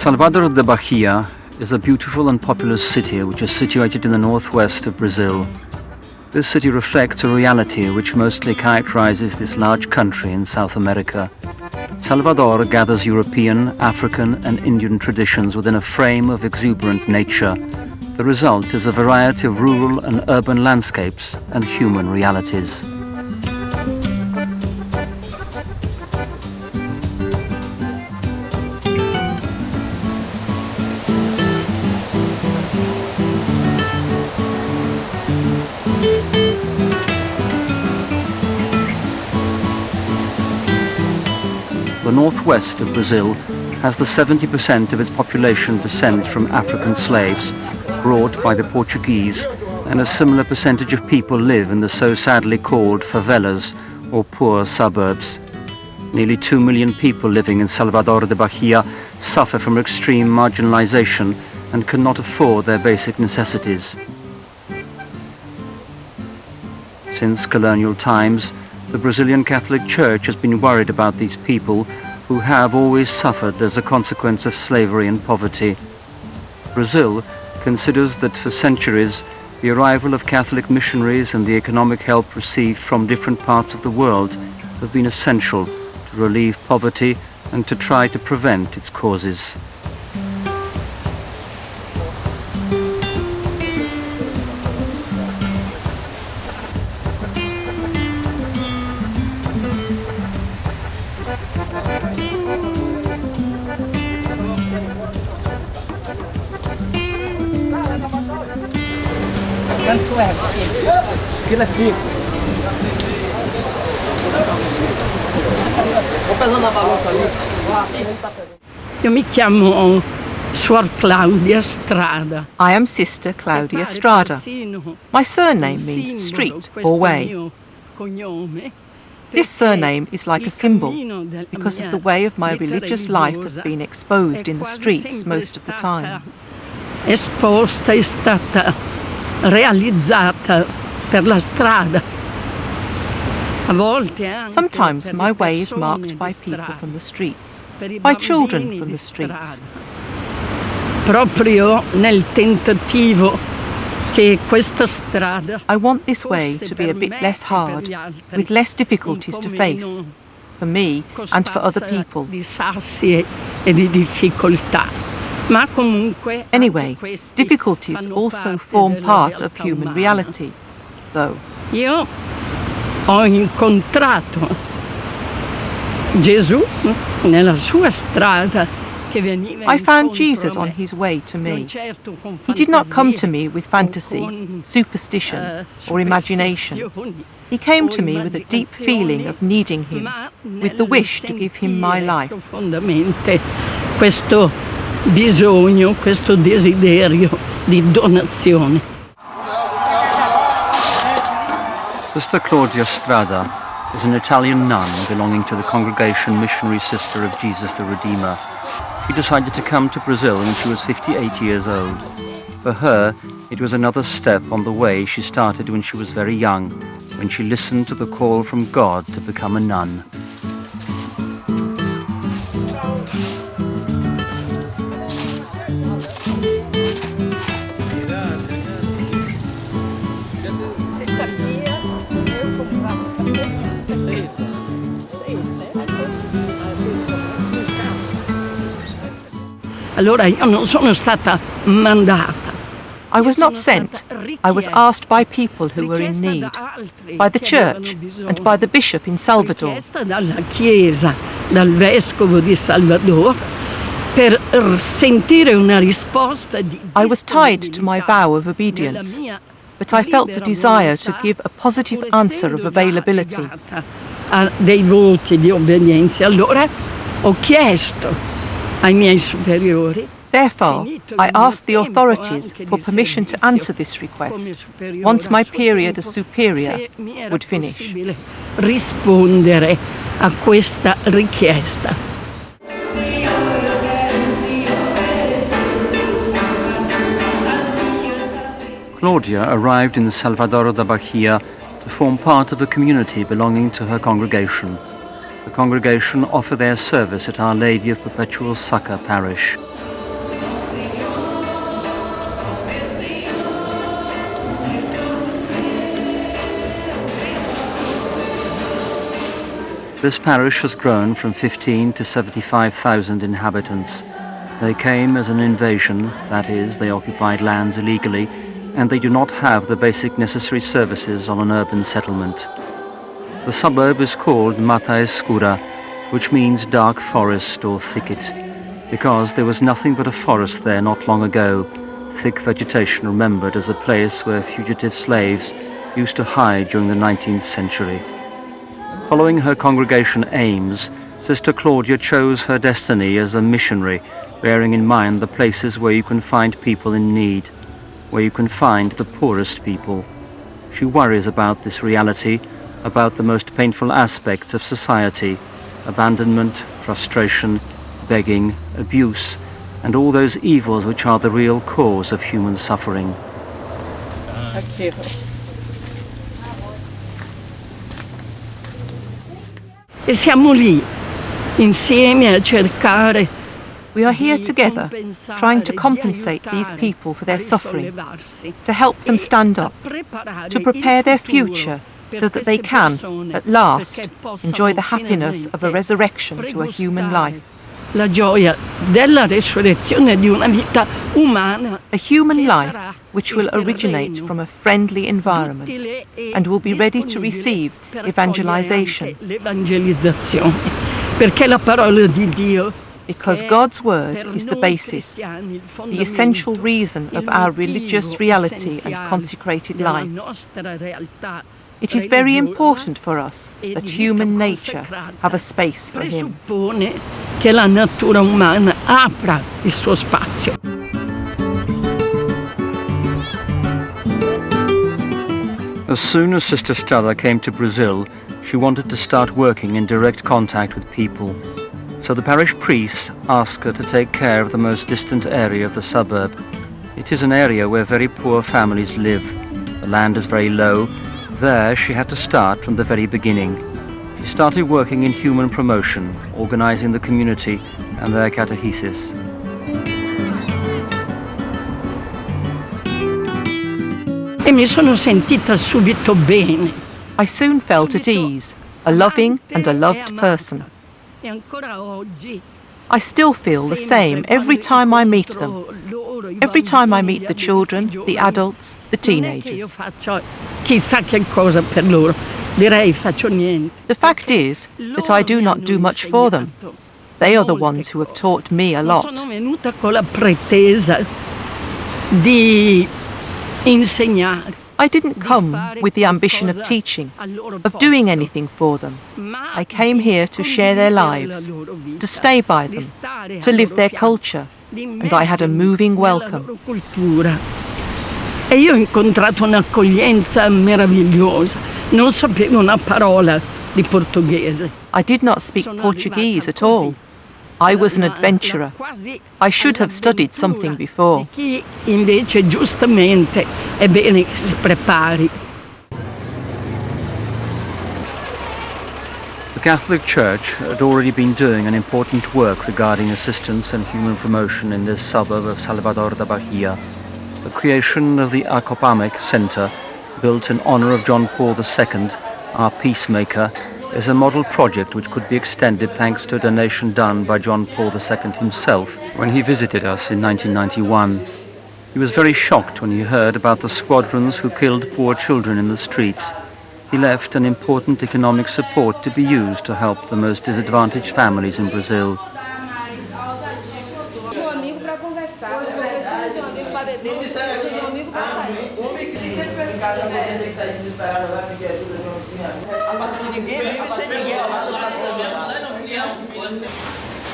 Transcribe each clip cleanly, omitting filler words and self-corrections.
Salvador de Bahia is a beautiful and populous city which is situated in the northwest of Brazil. This city reflects a reality which mostly characterizes this large country in South America. Salvador gathers European, African and Indian traditions within a frame of exuberant nature. The result is a variety of rural and urban landscapes and human realities. The northwest of Brazil has the 70% of its population descent from African slaves brought by the Portuguese, and a similar percentage of people live in the so sadly called favelas, or poor suburbs. Nearly 2 million people living in Salvador de Bahia suffer from extreme marginalization and cannot afford their basic necessities. Since colonial times, the Brazilian Catholic Church has been worried about these people who have always suffered as a consequence of slavery and poverty. Brazil considers that for centuries the arrival of Catholic missionaries and the economic help received from different parts of the world have been essential to relieve poverty and to try to prevent its causes. Quanto è? Aquilo é 5. Vou pesando na balança ali. Io mi chiamo Suor Claudia Strada. I am Sister Claudia Strada. My surname means street or way. This surname is like a symbol because of the way of my religious life has been exposed in the streets most of the time. Esposta è stata realizzata per la strada. Sometimes my way is marked by people from the streets, by children from the streets. Proprio nel tentativo che questa strada, I want this way to be a bit less hard, with less difficulties to face, for me and for other people. Di sassi e di difficoltà. Anyway, difficulties also form part of human reality, though. Io ho incontrato Gesù nella sua strada. I found Jesus on his way to me. He did not come to me with fantasy, superstition, or imagination. He came to me with a deep feeling of needing him, with the wish to give him my life. Questo bisogno, questo desiderio di donazione. Sister Claudia Strada is an Italian nun belonging to the Congregation Missionary Sister of Jesus the Redeemer. She decided to come to Brazil when she was 58 years old. For her, it was another step on the way she started when she was very young, when she listened to the call from God to become a nun. Allora io non sono stata mandata. I was not sent. I was asked by people who were in need, by the church and by the bishop in Salvador. Richiesta dalla Chiesa, dal vescovo di Salvador, per sentire una risposta di... I was tied to my vow of obedience, but I felt the desire to give a positive answer of availability. A dei voti di obbedienza. Allora ho chiesto ai miei superiori. Therefore, I asked the authorities for permission to answer this request once my period as superior would finish. Rispondere a questa richiesta. Claudia arrived in Salvador de Bahia to form part of a community belonging to her congregation. The congregation offer their service at Our Lady of Perpetual Succor parish. This parish has grown from 15 to 75,000 inhabitants. They came as an invasion, that is, they occupied lands illegally, and they do not have the basic necessary services on an urban settlement. The suburb is called Mata Escura, which means dark forest or thicket, because there was nothing but a forest there not long ago, thick vegetation remembered as a place where fugitive slaves used to hide during the 19th century. Following her congregation aims, Sister Claudia chose her destiny as a missionary, bearing in mind the places where you can find people in need, where you can find the poorest people. She worries about this reality, about the most painful aspects of society, abandonment, frustration, begging, abuse, and all those evils which are the real cause of human suffering. E siamo lì, insieme a cercare. We are here together, trying to compensate these people for their suffering, to help them stand up, to prepare their future so that they can, at last, enjoy the happiness of a resurrection to a human life. La gioia della resurrezione di una vita umana. A human life which will originate from a friendly environment and will be ready to receive evangelization. Perché la parola di Dio, because God's word is the basis, the essential reason of our religious reality and consecrated life. It is very important for us that human nature have a space for Him. Che la natura umana apra il suo spazio. As soon as Sister Strada came to Brazil, she wanted to start working in direct contact with people. So the parish priests asked her to take care of the most distant area of the suburb. It is an area where very poor families live. The land is very low. There she had to start from the very beginning. She started working in human promotion, organizing the community and their catechesis. E mi sono sentita subito bene. I soon felt at ease, a loving and a loved person. I still feel the same every time I meet them. Every time I meet the children, the adults, the teenagers. Chissà che cosa per loro. Direi faccio niente. The fact is that I do not do much for them. They are the ones who have taught me a lot. Sono venuta con la pretesa di insegnare. I didn't come with the ambition of teaching, of doing anything for them. I came here to share their lives, to stay by them, to live their culture, and I had a moving welcome. E io ho incontrato un'accoglienza meravigliosa. Non sapevo una parola di portoghese. I did not speak Portuguese at all. I was an adventurer. I should have studied something before. Chi invece giustamente è bene che si prepari. The Catholic Church had already been doing an important work regarding assistance and human promotion in this suburb of Salvador de Bahia. The creation of the Acopamek Center, built in honor of John Paul II, our peacemaker, is a model project which could be extended thanks to a donation done by John Paul II himself when he visited us in 1991. He was very shocked when he heard about the squadrons who killed poor children in the streets. He left an important economic support to be used to help the most disadvantaged families in Brazil.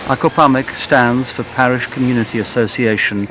Acopamek stands for Parish Community Association.